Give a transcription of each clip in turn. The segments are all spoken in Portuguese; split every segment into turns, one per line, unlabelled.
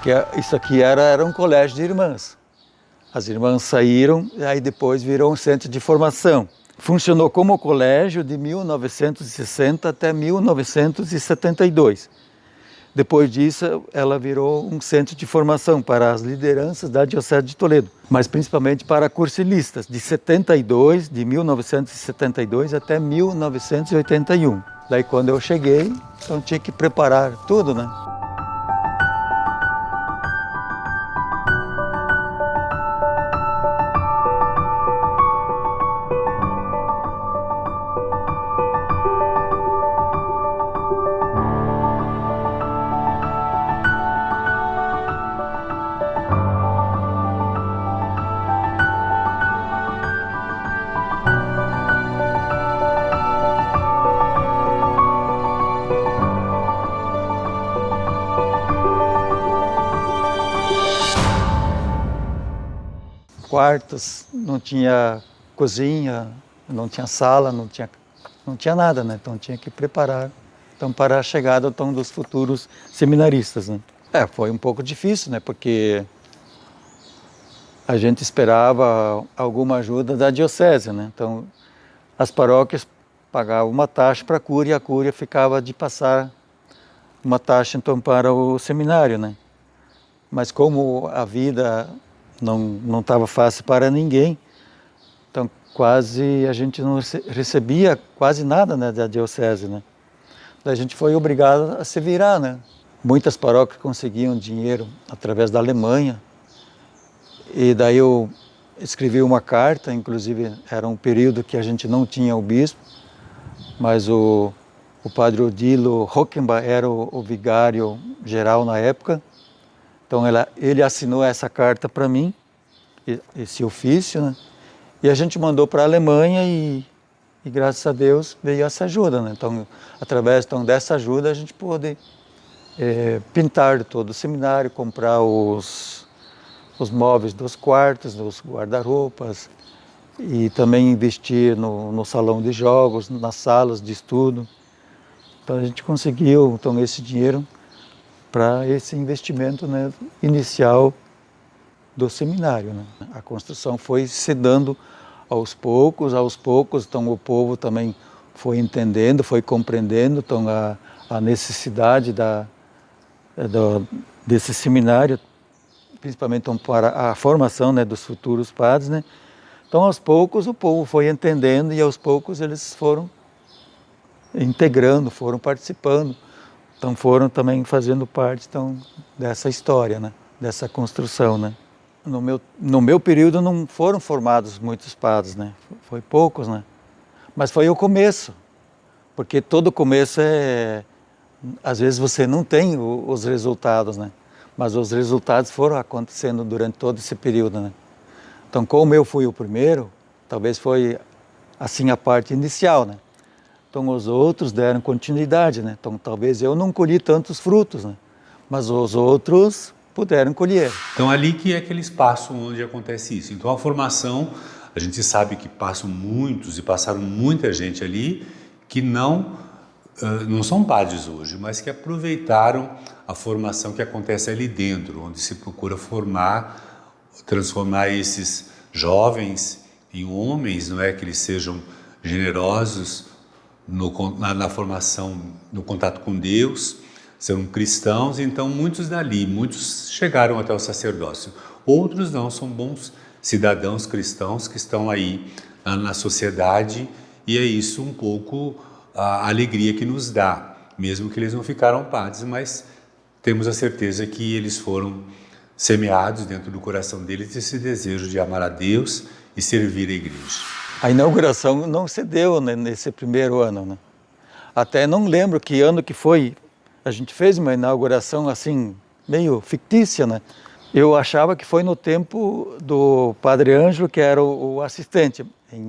porque isso aqui era um colégio de irmãs. As irmãs saíram e aí depois virou um centro de formação. Funcionou como colégio de 1960 até 1972. Depois disso, ela virou um centro de formação para as lideranças da Diocese de Toledo, mas principalmente para cursilistas, de 1972 até 1981. Daí quando eu cheguei, então tinha que preparar tudo, né? Quartos, não tinha cozinha, não tinha sala, não tinha nada, né? Então tinha que preparar para a chegada dos futuros seminaristas, né? Foi um pouco difícil, né? Porque a gente esperava alguma ajuda da diocese, né? Então as paróquias pagavam uma taxa para a cúria e a cúria ficava de passar uma taxa então para o seminário, né? Mas como a vida não estava fácil para ninguém, então quase a gente não recebia quase nada, né, da diocese, né? Daí a gente foi obrigado a se virar, né? Muitas paróquias conseguiam dinheiro através da Alemanha, e daí eu escrevi uma carta, inclusive era um período que a gente não tinha o bispo, mas o padre Odilo Rockenbach era o vigário geral na época. Então ele assinou essa carta para mim, esse ofício, né? E a gente mandou para a Alemanha e graças a Deus veio essa ajuda, né? Então, através dessa ajuda a gente pôde pintar todo o seminário, comprar os móveis dos quartos, dos guarda-roupas e também investir no salão de jogos, nas salas de estudo. Então a gente conseguiu esse dinheiro para esse investimento, né, inicial do seminário, né? A construção foi se dando aos poucos, então o povo também foi entendendo, foi compreendendo então, a necessidade desse seminário, principalmente então, para a formação, né, dos futuros padres, né? Então aos poucos o povo foi entendendo e aos poucos eles foram integrando, foram participando. Então foram também fazendo parte dessa história, né? Dessa construção, né? No meu período não foram formados muitos padres, né? Foi poucos, né? Mas foi o começo, porque todo começo às vezes você não tem os resultados, né? Mas os resultados foram acontecendo durante todo esse período, né? Então como eu fui o primeiro, talvez foi assim a parte inicial, né? Então os outros deram continuidade, né? Então talvez eu não colhi tantos frutos, né? Mas os outros puderam colher.
Então ali que é aquele espaço onde acontece isso. Então a formação, a gente sabe que passam muitos e passaram muita gente ali que não são padres hoje, mas que aproveitaram a formação que acontece ali dentro, onde se procura transformar esses jovens em homens, não é? Que eles sejam generosos na formação, no contato com Deus, são cristãos. Então muitos chegaram até o sacerdócio, outros não, são bons cidadãos cristãos que estão aí na sociedade, e é isso um pouco a alegria que nos dá, mesmo que eles não ficaram padres, mas temos a certeza que eles foram semeados dentro do coração deles esse desejo de amar a Deus e servir a igreja.
A inauguração não se deu, né, nesse primeiro ano, né? Até não lembro que ano que foi. A gente fez uma inauguração assim, meio fictícia, né? Eu achava que foi no tempo do Padre Ângelo, que era o assistente, em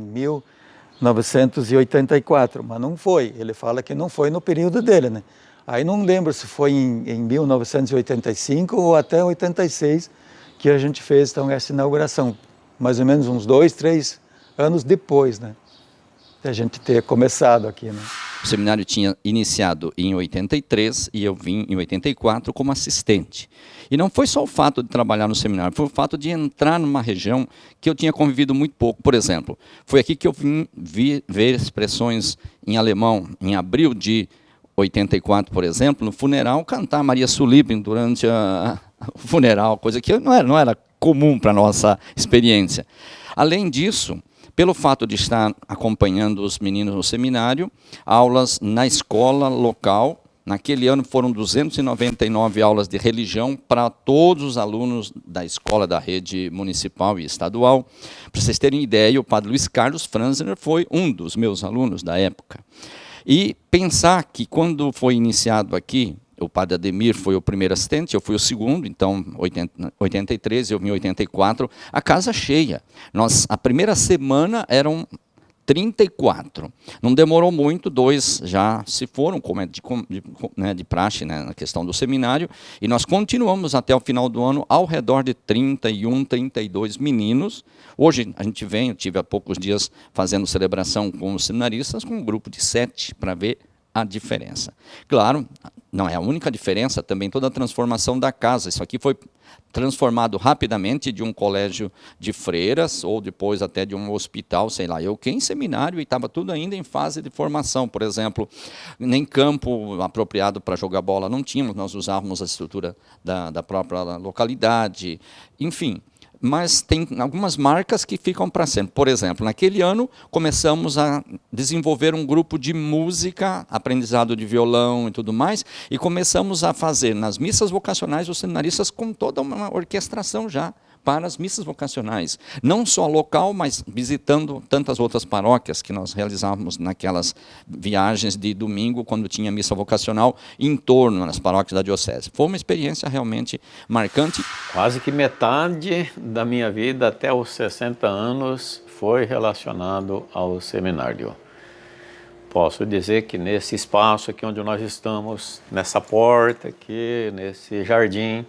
1984, mas não foi. Ele fala que não foi no período dele, né? Aí não lembro se foi em 1985 ou até 86 que a gente fez então essa inauguração, mais ou menos uns 2, 3 anos depois, né, de a gente ter começado aqui, né.
O seminário tinha iniciado em 83 e eu vim em 84 como assistente. E não foi só o fato de trabalhar no seminário, foi o fato de entrar numa região que eu tinha convivido muito pouco. Por exemplo, foi aqui que eu vim ver expressões em alemão, em abril de 84, por exemplo, no funeral, cantar Maria Sullivan durante o funeral, coisa que não era comum para a nossa experiência. Além disso, pelo fato de estar acompanhando os meninos no seminário, aulas na escola local. Naquele ano foram 299 aulas de religião para todos os alunos da escola da rede municipal e estadual. Para vocês terem ideia, o padre Luiz Carlos Franzner foi um dos meus alunos da época. E pensar que quando foi iniciado aqui, o padre Ademir foi o primeiro assistente, eu fui o segundo, então 83, eu vim em 84, a casa cheia. A primeira semana eram 34. Não demorou muito, 2 já se foram, como é de praxe, né, na questão do seminário, e nós continuamos até o final do ano ao redor de 31, 32 meninos. Hoje a gente vem, eu tive há poucos dias fazendo celebração com os seminaristas, com um grupo de 7, para ver a diferença. Claro, não é a única diferença, também toda a transformação da casa. Isso aqui foi transformado rapidamente de um colégio de freiras, ou depois até de um hospital, sei lá, eu que em seminário, e estava tudo ainda em fase de formação. Por exemplo, nem campo apropriado para jogar bola não tínhamos, nós usávamos a estrutura da própria localidade, enfim. Mas tem algumas marcas que ficam para sempre. Por exemplo, naquele ano, começamos a desenvolver um grupo de música, aprendizado de violão e tudo mais, e começamos a fazer nas missas vocacionais os seminaristas com toda uma orquestração já para as missas vocacionais. Não só local, mas visitando tantas outras paróquias que nós realizávamos naquelas viagens de domingo, quando tinha missa vocacional, em torno das paróquias da diocese. Foi uma experiência realmente marcante.
Quase que metade da minha vida, até os 60 anos, foi relacionado ao seminário. Posso dizer que nesse espaço aqui onde nós estamos, nessa porta aqui, nesse jardim,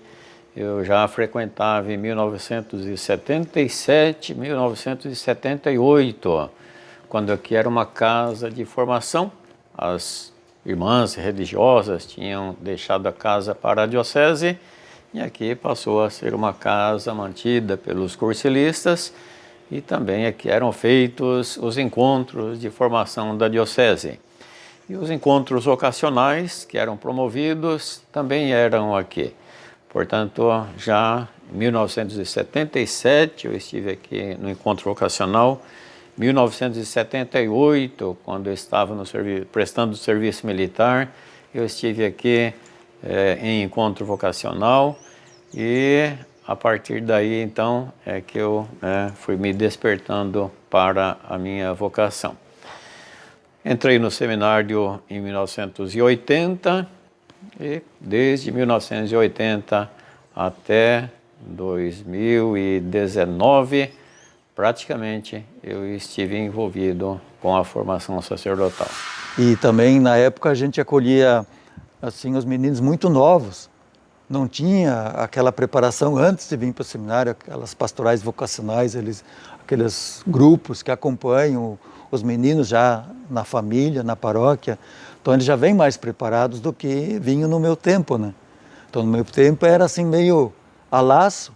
eu já frequentava em 1977, 1978, quando aqui era uma casa de formação. As irmãs religiosas tinham deixado a casa para a diocese e aqui passou a ser uma casa mantida pelos cursilistas, e também aqui eram feitos os encontros de formação da diocese. E os encontros ocasionais que eram promovidos também eram aqui. Portanto, já em 1977 eu estive aqui no encontro vocacional. 1978, quando eu estava prestando serviço militar, eu estive aqui em encontro vocacional, e a partir daí, então, é que eu fui me despertando para a minha vocação. Entrei no seminário em 1980, e desde 1980 até 2019, praticamente eu estive envolvido com a formação sacerdotal.
E também na época a gente acolhia assim os meninos muito novos. Não tinha aquela preparação antes de vir para o seminário, aquelas pastorais vocacionais, aqueles grupos que acompanham os meninos já na família, na paróquia. Então eles já vêm mais preparados do que vinham no meu tempo, né? Então no meu tempo era assim meio a laço,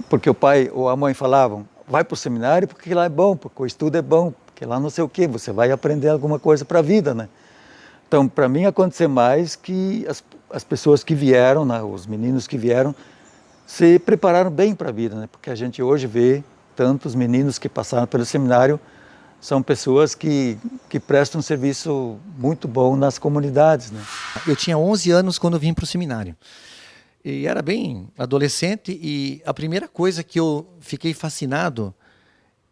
porque o pai ou a mãe falavam, vai para o seminário porque lá é bom, porque o estudo é bom, porque lá não sei o quê, você vai aprender alguma coisa para a vida, né? Então para mim aconteceu mais que as pessoas que vieram, né, os meninos que vieram, se prepararam bem para a vida, né? Porque a gente hoje vê tantos meninos que passaram pelo seminário, são pessoas que prestam um serviço muito bom nas comunidades, né?
Eu tinha 11 anos quando vim para o seminário. E era bem adolescente, e a primeira coisa que eu fiquei fascinado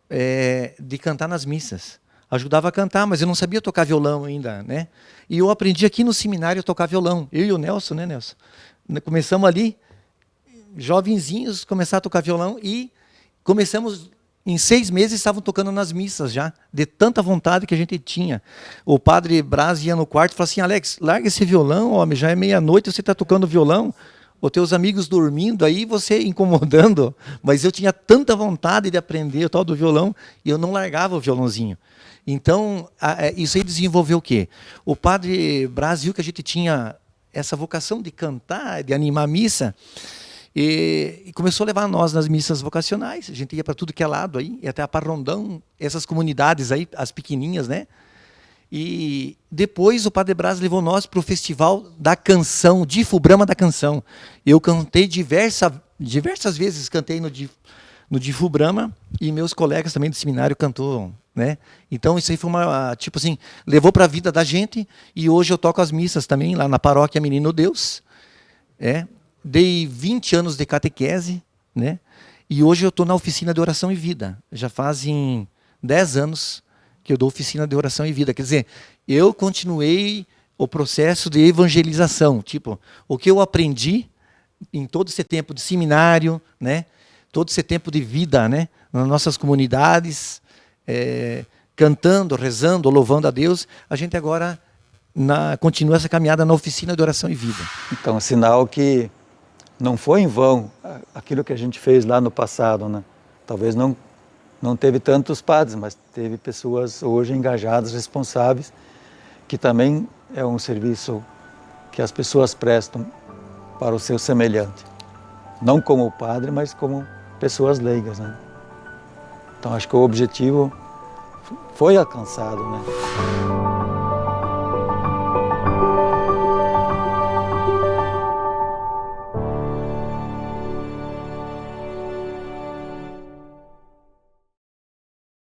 é de cantar nas missas. Ajudava a cantar, mas eu não sabia tocar violão ainda, né? E eu aprendi aqui no seminário a tocar violão. Eu e o Nelson, né, Nelson? Começamos ali, jovenzinhos, começar a tocar violão, e começamos... Em 6 meses estavam tocando nas missas já, de tanta vontade que a gente tinha. O padre Braz ia no quarto e falava assim, Alex, larga esse violão, homem, já é meia-noite, você está tocando violão, os teus amigos dormindo, aí você incomodando. Mas eu tinha tanta vontade de aprender o tal do violão, e eu não largava o violãozinho. Então, isso aí desenvolveu o quê? O padre Braz viu que a gente tinha essa vocação de cantar, de animar a missa, e começou a levar nós nas missas vocacionais. A gente ia para tudo que é lado aí, e até a Parrondão, essas comunidades aí, as pequenininhas, né? E depois o Padre Braz levou nós para o Festival da Canção, Difubrama da Canção. Eu cantei diversas vezes, cantei no Difubrama, e meus colegas também do seminário cantou, né? Então isso aí foi tipo assim, levou para a vida da gente, e hoje eu toco as missas também lá na paróquia Menino Deus. Dei 20 anos de catequese, né? E hoje eu estou na oficina de oração e vida. Já fazem 10 anos que eu dou oficina de oração e vida. Quer dizer, eu continuei o processo de evangelização. Tipo, o que eu aprendi em todo esse tempo de seminário, né? Todo esse tempo de vida, né? Nas nossas comunidades, cantando, rezando, louvando a Deus, a gente agora continua essa caminhada na oficina de oração e vida.
Então, sinal que não foi em vão aquilo que a gente fez lá no passado, né? Talvez não teve tantos padres, mas teve pessoas hoje engajadas, responsáveis, que também é um serviço que as pessoas prestam para o seu semelhante. Não como padre, mas como pessoas leigas, né? Então acho que o objetivo foi alcançado, né?